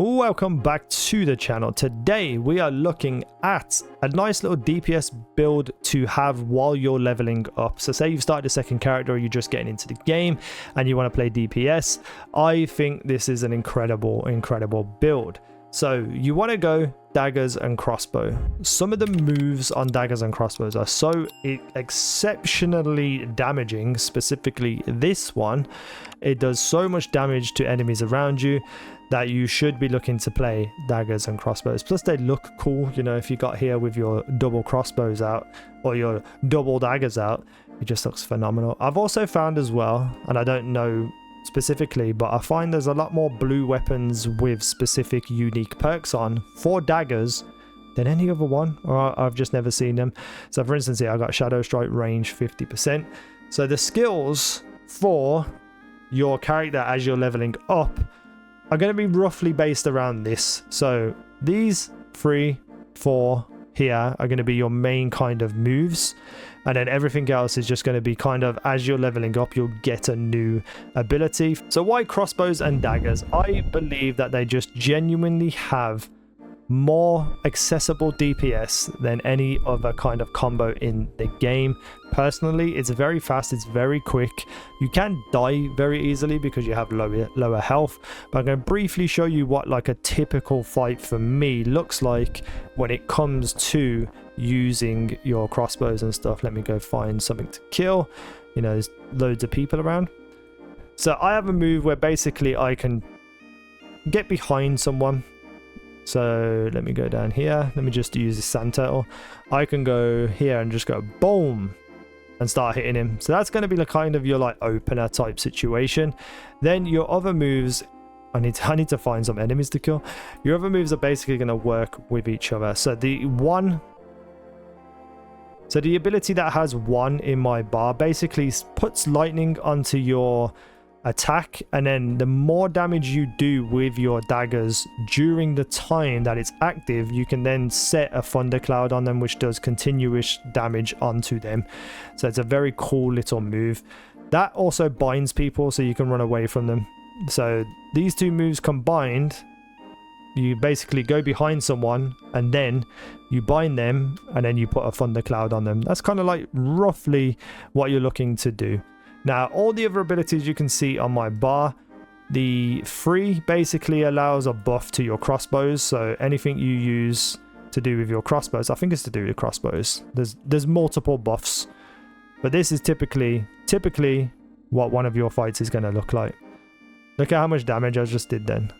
Welcome back to the channel. Today we are looking at a nice little DPS build to have while you're leveling up. So say you've started a second character or you're just getting into the game and you want to play DPS. I think this is an incredible build. So you want to go daggers and crossbow. Some of the moves on daggers and crossbows are so exceptionally damaging. Specifically this one, it does so much damage to enemies around you that you should be looking to play daggers and crossbows. Plus they look cool, you know, if you got here with your double crossbows out or your double daggers out, it just looks phenomenal. I've also found as well, and I don't know specifically, but I find there's a lot more blue weapons with specific unique perks on for daggers than any other one, or I've just never seen them. So for instance here, I got Shadow Strike range 50%. So the skills for your character as you're leveling up are going to be roughly based around this. So these 3, 4 here are going to be your main kind of moves, and then everything else is just going to be kind of as you're leveling up you'll get a new ability. So why crossbows and daggers? I believe that they just genuinely have more accessible DPS than any other kind of combo in the game. Personally, it's very fast, it's very quick. You can die very easily because you have lower health, but I'm going to briefly show you what like a typical fight for me looks like when it comes to using your crossbows and stuff. Let me go find something to kill. You know, there's loads of people around. So I have a move where basically I can get behind someone. So let me go down here. Let me just use the sand turtle. I can go here and just go boom and start hitting him. So that's going to be the kind of your like opener type situation. Then your other moves, I need to find some enemies to kill. Your other moves are basically going to work with each other. So the ability that has 1 in my bar basically puts lightning onto your attack, and then the more damage you do with your daggers during the time that it's active, you can then set a thundercloud on them which does continuous damage onto them. So it's a very cool little move that also binds people so you can run away from them. So these two moves combined, you basically go behind someone and then you bind them and then you put a thundercloud on them. That's kind of like roughly what you're looking to do. Now, all the other abilities you can see on my bar, the 3 basically allows a buff to your crossbows. So anything you use to do with your crossbows, I think it's to do with crossbows. There's multiple buffs, but this is typically what one of your fights is going to look like. Look at how much damage I just did then.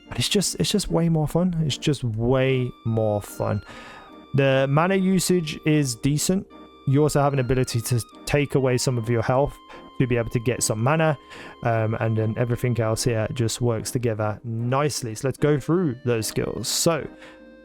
And it's just way more fun. It's just way more fun. The mana usage is decent. You also have an ability to take away some of your health to be able to get some mana, and then everything else here just works together nicely. So let's go through those skills. So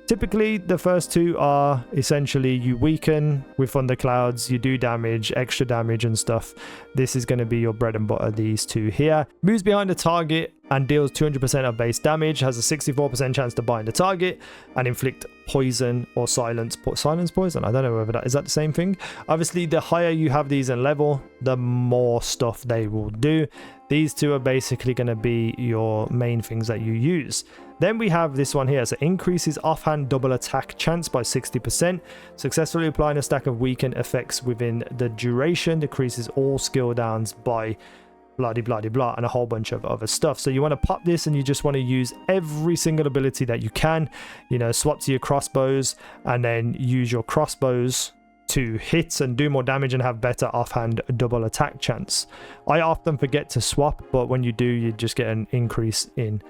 typically the first 2 are essentially you weaken with thunderclouds, you do damage, extra damage and stuff. This is going to be your bread and butter, these 2 here. Moves behind the target and deals 200% of base damage, has a 64% chance to bind the target and inflict poison or silence poison. I don't know whether that is that the same thing. Obviously the higher you have these in level, the more stuff they will do. These 2 are basically going to be your main things that you use. Then we have this one here. So increases offhand double attack chance by 60%. Successfully applying a stack of weaken effects within the duration. Decreases all skill downs by blah blah blah, and a whole bunch of other stuff. So you want to pop this and you just want to use every single ability that you can. You know, swap to your crossbows and then use your crossbows to hit and do more damage and have better offhand double attack chance. I often forget to swap, but when you do, you just get an increase in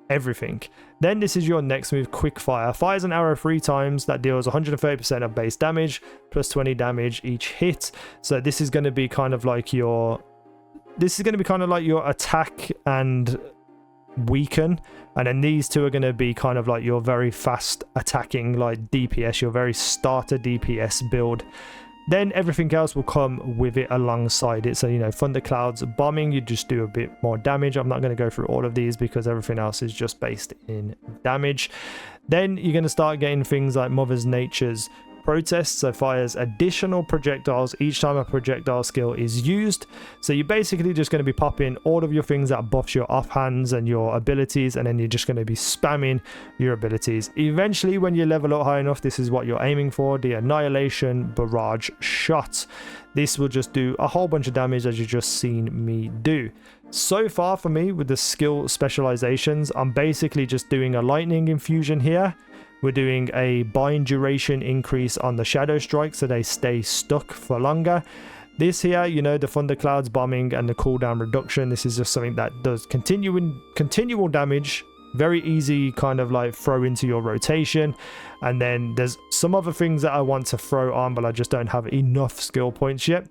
everything. Then this is your next move, quick fire. Fires an arrow 3 times. That deals 130% of base damage plus 20 damage each hit. So this is going to be kind of like your attack and weaken, and then these 2 are going to be kind of like your very fast attacking like DPS, your very starter DPS build. Then everything else will come with it alongside it. So, you know, thunderclouds, bombing, you just do a bit more damage. I'm not going to go through all of these because everything else is just based in damage. Then you're going to start getting things like Mother's Nature's protest, so fires additional projectiles each time a projectile skill is used. So you're basically just going to be popping all of your things that buffs your offhands and your abilities, and then you're just going to be spamming your abilities. Eventually, when you level up high enough, this is what you're aiming for, the Annihilation Barrage Shot. This will just do a whole bunch of damage, as you've just seen me do. So far for me with the skill specializations, I'm basically just doing a lightning infusion here. We're doing a bind duration increase on the shadow strike, so they stay stuck for longer. This here, you know, the thunderclouds bombing and the cooldown reduction, this is just something that does continual damage. Very easy kind of like throw into your rotation. And then there's some other things that I want to throw on, but I just don't have enough skill points yet.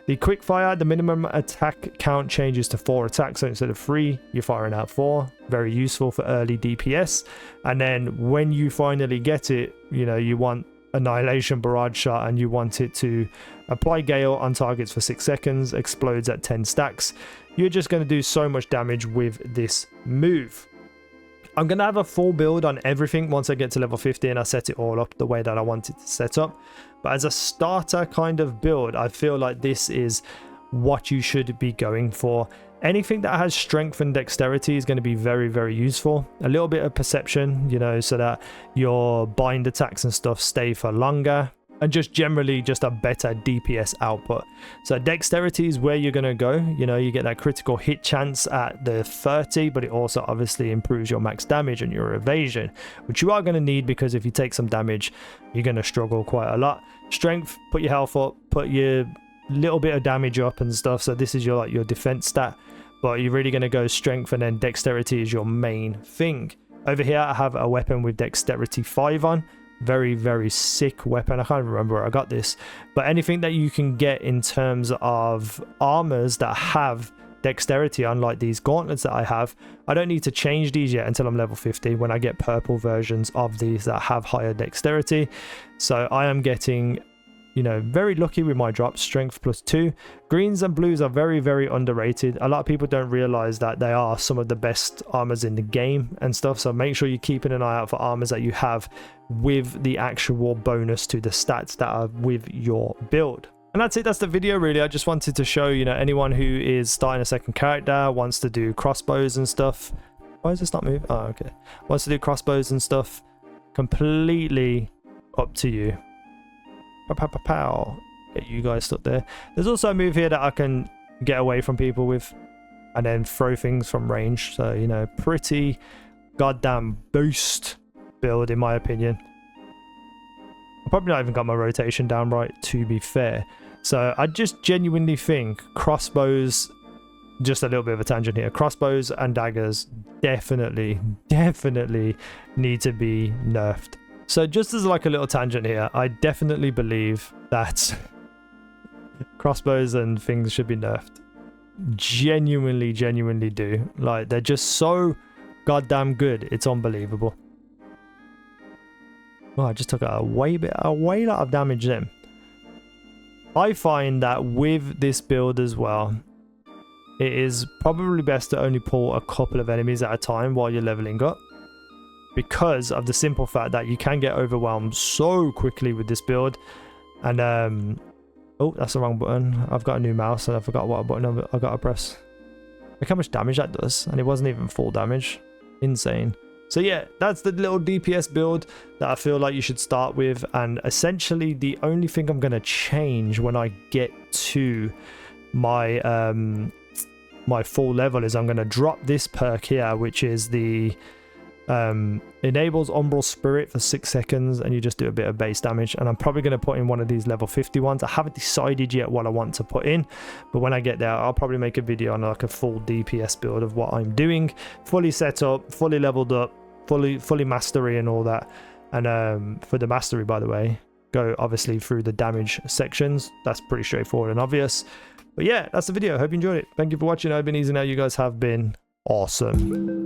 The quick fire, the minimum attack count changes to 4 attacks, so instead of 3 you're firing out 4. Very useful for early DPS. And then when you finally get it, you know, you want Annihilation Barrage Shot, and you want it to apply Gale on targets for 6 seconds, explodes at 10 stacks. You're just going to do so much damage with this move. I'm going to have a full build on everything once I get to level 50 and I set it all up the way that I want it to set up. But as a starter kind of build, I feel like this is what you should be going for. Anything that has strength and dexterity is going to be very, very useful. A little bit of perception, you know, so that your bind attacks and stuff stay for longer. And just generally just a better DPS output. So dexterity is where you're going to go. You know, you get that critical hit chance at the 30, but it also obviously improves your max damage and your evasion, which you are going to need, because if you take some damage, you're going to struggle quite a lot. Strength, put your health up, put your little bit of damage up and stuff. So this is your like your defense stat, but you're really going to go strength, and then dexterity is your main thing. Over here, I have a weapon with dexterity 5 on. Very, very sick weapon. I can't remember where I got this, but anything that you can get in terms of armors that have dexterity, unlike these gauntlets that I have, I don't need to change these yet until I'm level 50, when I get purple versions of these that have higher dexterity. So I am getting, you know, very lucky with my drops. Strength +2. Greens and blues are very, very underrated. A lot of people don't realize that they are some of the best armors in the game and stuff, so make sure you're keeping an eye out for armors that you have with the actual bonus to the stats that are with your build. And that's it, that's the video really. I just wanted to show, you know, anyone who is starting a second character, wants to do crossbows and stuff. Why is this not moving? Oh, okay. Wants to do crossbows and stuff, completely up to you. Pow. Get you guys stuck there. There's also a move here that I can get away from people with and then throw things from range. So, you know, pretty goddamn boost build in my opinion. I've probably not even got my rotation down right, to be fair. So I just genuinely think crossbows, just a little bit of a tangent here, crossbows and daggers definitely need to be nerfed. So just as like a little tangent here, I definitely believe that crossbows and things should be nerfed. Genuinely do. Like, they're just so goddamn good. It's unbelievable. Oh, I just took a way lot of damage then. I find that with this build as well, it is probably best to only pull a couple of enemies at a time while you're leveling up, because of the simple fact that you can get overwhelmed so quickly with this build. And oh, that's the wrong button. I've got a new mouse and I forgot what button I got to press. Look how much damage that does, and it wasn't even full damage. Insane. So yeah, that's the little DPS build that I feel like you should start with. And essentially the only thing I'm going to change when I get to my my full level is I'm going to drop this perk here, which is the enables Umbral Spirit for 6 seconds, and you just do a bit of base damage. And I'm probably going to put in one of these level 50 ones. I haven't decided yet what I want to put in, but when I get there I'll probably make a video on like a full DPS build of what I'm doing, fully set up, fully leveled up, fully mastery and all that. And for the mastery, by the way, go obviously through the damage sections. That's pretty straightforward and obvious. But yeah, that's the video. Hope you enjoyed it. Thank you for watching. I've been easynow. You guys have been awesome.